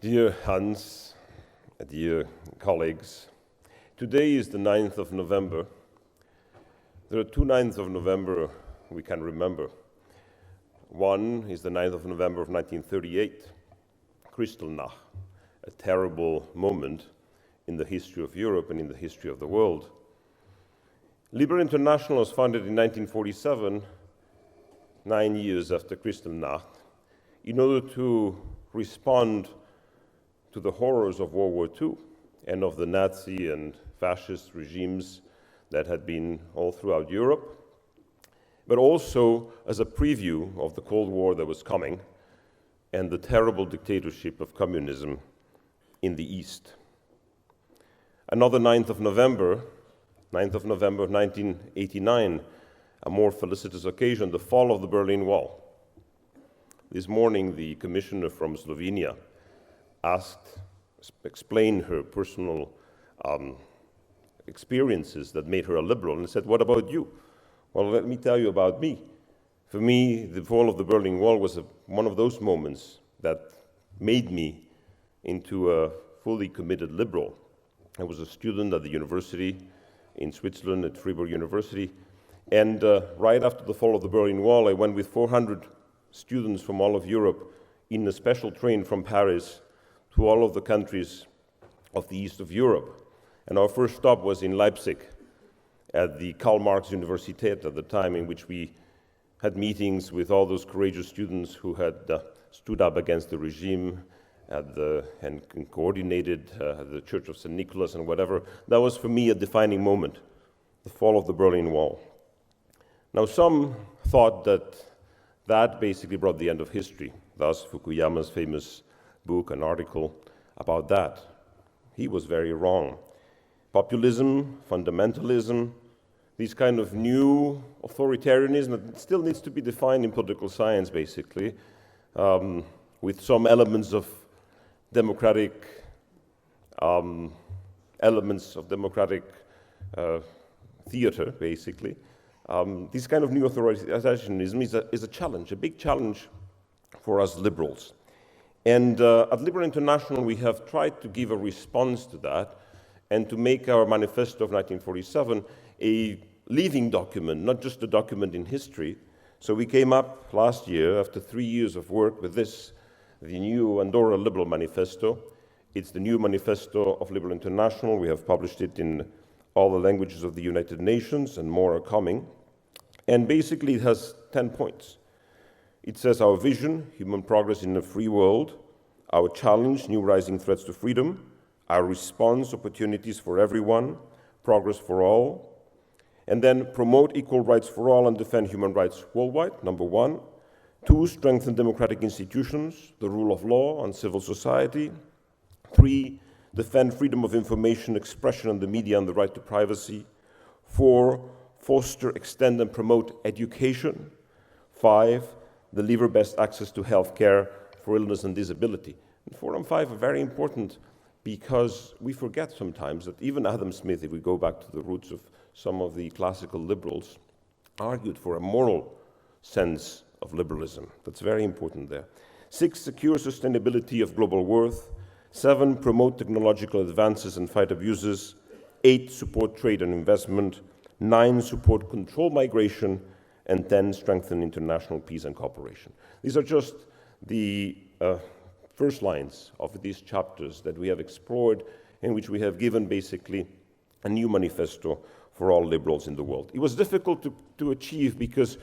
Dear Hans, dear colleagues, today is the 9th of November. There are two 9th of November we can remember. One is the 9th of November of 1938, Kristallnacht, a terrible moment in the history of Europe and in the history of the world. Liberal International was founded in 1947, 9 years after Kristallnacht, in order to respond to the horrors of World War II and of the Nazi and fascist regimes that had been all throughout Europe, but also as a preview of the Cold War that was coming and the terrible dictatorship of communism in the East. Another 9th of November 1989, a more felicitous occasion, the fall of the Berlin Wall. This morning, the commissioner from Slovenia explained her personal experiences that made her a liberal, and said, "What about you?" Well, let me tell you about me. For me, the fall of the Berlin Wall was one of those moments that made me into a fully committed liberal. I was a student at the university in Switzerland, at Fribourg University, and right after the fall of the Berlin Wall, I went with 400 students from all of Europe in a special train from Paris to all of the countries of the east of Europe. And our first stop was in Leipzig at the Karl Marx Universität at the time, in which we had meetings with all those courageous students who had stood up against the regime and coordinated the Church of St. Nicholas and whatever. That was for me a defining moment, the fall of the Berlin Wall. Now, some thought that basically brought the end of history, thus Fukuyama's famous book, an article about that. He was very wrong. Populism, fundamentalism, these kind of new authoritarianism that still needs to be defined in political science, basically, with some elements of democratic theater, basically. This kind of new authoritarianism is a challenge, a big challenge for us liberals. And at Liberal International, we have tried to give a response to that and to make our manifesto of 1947 a living document, not just a document in history. So we came up last year, after 3 years of work, with this, the new Andorra Liberal Manifesto. It's the new manifesto of Liberal International. We have published it in all the languages of the United Nations, and more are coming. And basically, it has 10 points. It says our vision, human progress in a free world, our challenge, new rising threats to freedom, our response, opportunities for everyone, progress for all, and then promote equal rights for all and defend human rights worldwide, number 1. 2, strengthen democratic institutions, the rule of law and civil society. 3, defend freedom of information, expression and the media and the right to privacy. 4, foster, extend and promote education. 5, deliver best access to health care for illness and disability. And 4 and 5 are very important because we forget sometimes that even Adam Smith, if we go back to the roots of some of the classical liberals, argued for a moral sense of liberalism. That's very important there. 6, secure sustainability of global worth. 7, promote technological advances and fight abuses. 8, support trade and investment. 9, support control migration. And 10, strengthen international peace and cooperation. These are just the first lines of these chapters that we have explored, in which we have given basically a new manifesto for all liberals in the world. It was difficult to achieve because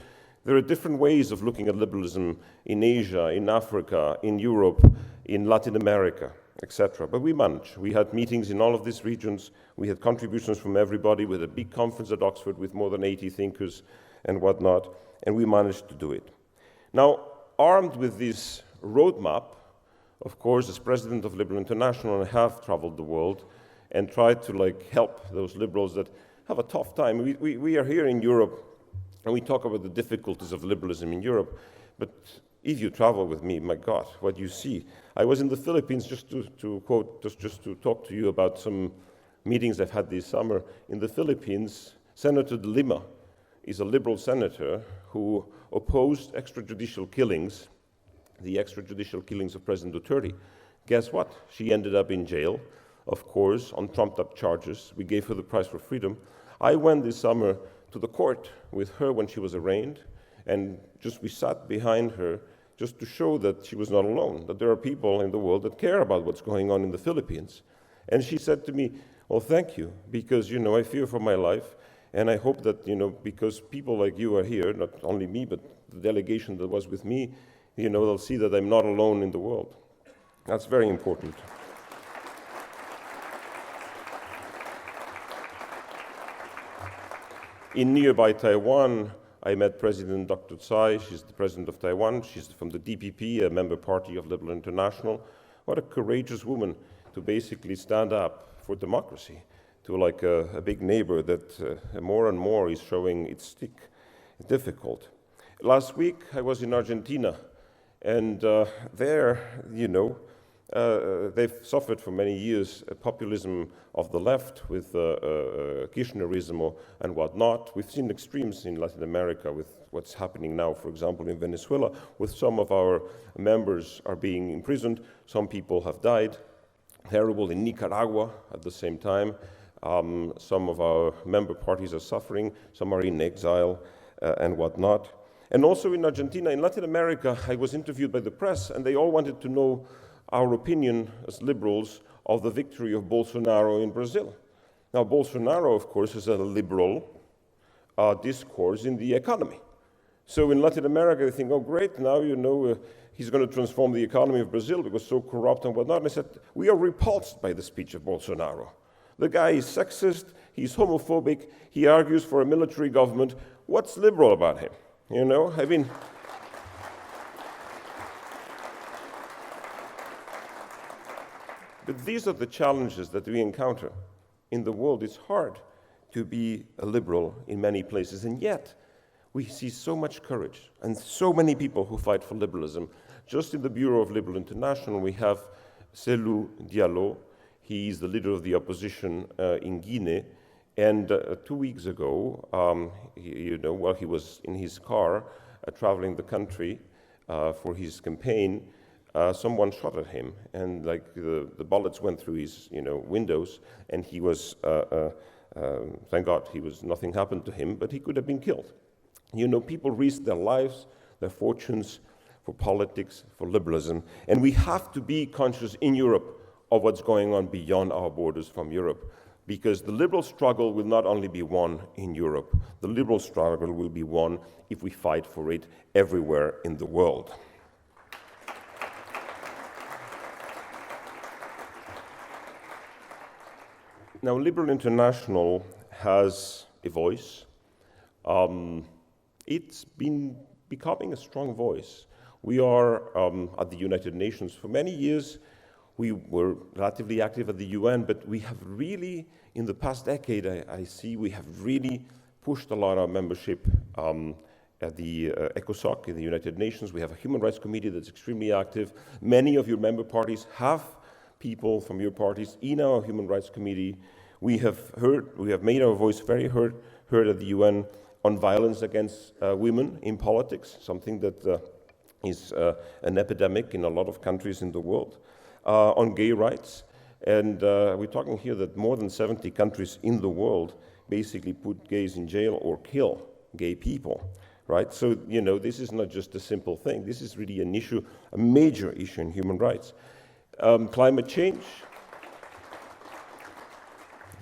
there are different ways of looking at liberalism in Asia, in Africa, in Europe, in Latin America, etc. But we managed. We had meetings in all of these regions. We had contributions from everybody. We had a big conference at Oxford with more than 80 thinkers and whatnot, and we managed to do it. Now, armed with this roadmap, of course, as president of Liberal International, I have traveled the world and tried to help those liberals that have a tough time. We are here in Europe, and we talk about the difficulties of liberalism in Europe, but if you travel with me, my God, what you see. I was in the Philippines, just to talk to you about some meetings I've had this summer. In the Philippines, Senator De Lima is a liberal senator who opposed extrajudicial killings, the extrajudicial killings of President Duterte, Guess what? She ended up in jail, of course, on trumped-up charges. We gave her the prize for freedom. I went this summer to the court with her when she was arraigned, and we sat behind her just to show that she was not alone, that there are people in the world that care about what's going on in the Philippines. And she said to me, well, thank you, because, I fear for my life, and I hope that, because people like you are here, not only me, but the delegation that was with me, they'll see that I'm not alone in the world. That's very important. In nearby Taiwan, I met President Dr. Tsai. She's the president of Taiwan. She's from the DPP, a member party of Liberal International. What a courageous woman to basically stand up for democracy, to like a big neighbor that more and more is showing its stick. It's difficult. Last week, I was in Argentina, and there, they've suffered for many years populism of the left with Kirchnerism and whatnot. We've seen extremes in Latin America with what's happening now, for example, in Venezuela, with some of our members are being imprisoned. Some people have died. Terrible in Nicaragua at the same time. Some of our member parties are suffering. Some are in exile and whatnot. And also in Argentina, in Latin America, I was interviewed by the press, and they all wanted to know our opinion as liberals of the victory of Bolsonaro in Brazil. Now, Bolsonaro, of course, is a liberal discourse in the economy. So in Latin America, they think, oh, great, now he's going to transform the economy of Brazil because so corrupt and whatnot. And I said, we are repulsed by the speech of Bolsonaro. The guy is sexist, he's homophobic, he argues for a military government. What's liberal about him? But these are the challenges that we encounter. In the world, it's hard to be a liberal in many places, and yet we see so much courage and so many people who fight for liberalism. Just in the Bureau of Liberal International, we have Cellou Diallo. He is the leader of the opposition in Guinea, and 2 weeks ago, while he was in his car traveling the country for his campaign, someone shot at him, and the bullets went through his windows, and he was thank God nothing happened to him, but he could have been killed. People risk their lives, their fortunes for politics, for liberalism, and we have to be conscious in Europe of what's going on beyond our borders from Europe, because the liberal struggle will not only be won in Europe, the liberal struggle will be won if we fight for it everywhere in the world. Now, Liberal International has a voice. It's been becoming a strong voice. We are at the United Nations. For many years, we were relatively active at the UN, but we have really, in the past decade, I see we have really pushed a lot of membership at the ECOSOC in the United Nations. We have a Human Rights Committee that's extremely active. Many of your member parties have people from your parties in our Human Rights Committee. We have made our voice very heard at the UN on violence against women in politics, something that is an epidemic in a lot of countries in the world, on gay rights. And we're talking here that more than 70 countries in the world basically put gays in jail or kill gay people, right? So, this is not just a simple thing. This is really an issue, a major issue in human rights. Climate change.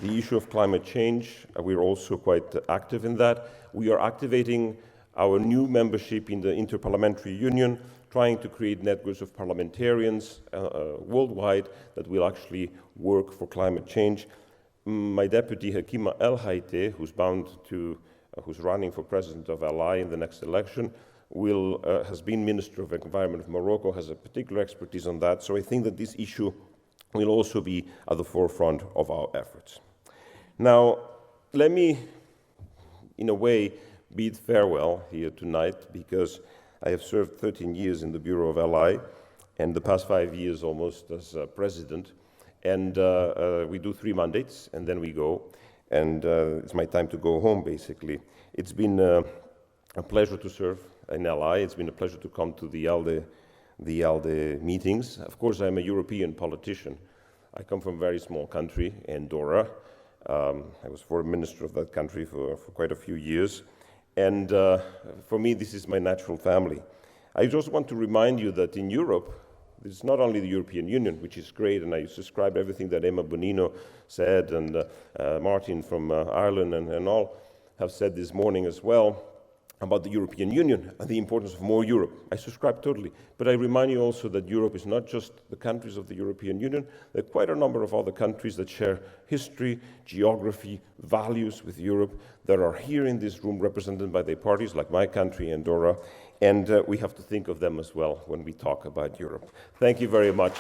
The issue of climate change, we're also quite active in that. We are activating our new membership in the Interparliamentary Union, trying to create networks of parliamentarians worldwide that will actually work for climate change. My deputy, Hakima El Haite, who's running for president of ALDE in the next election, has been Minister of Environment of Morocco, has a particular expertise on that. So I think that this issue will also be at the forefront of our efforts. Now, let me, in a way, bid farewell here tonight, because I have served 13 years in the Bureau of ALDE, and the past 5 years almost as president. And we do 3 mandates, and then we go. And it's my time to go home, basically. It's been a pleasure to serve in ALDE. It's been a pleasure to come to the ALDE the ALDE meetings. Of course, I'm a European politician. I come from a very small country, Andorra. I was foreign minister of that country for quite a few years. And for me, this is my natural family. I just want to remind you that in Europe, it's not only the European Union, which is great, and I subscribe everything that Emma Bonino said, and Martin from Ireland and all have said this morning as well, about the European Union and the importance of more Europe. I subscribe totally. But I remind you also that Europe is not just the countries of the European Union. There are quite a number of other countries that share history, geography, values with Europe that are here in this room represented by their parties, like my country, Andorra. And we have to think of them as well when we talk about Europe. Thank you very much.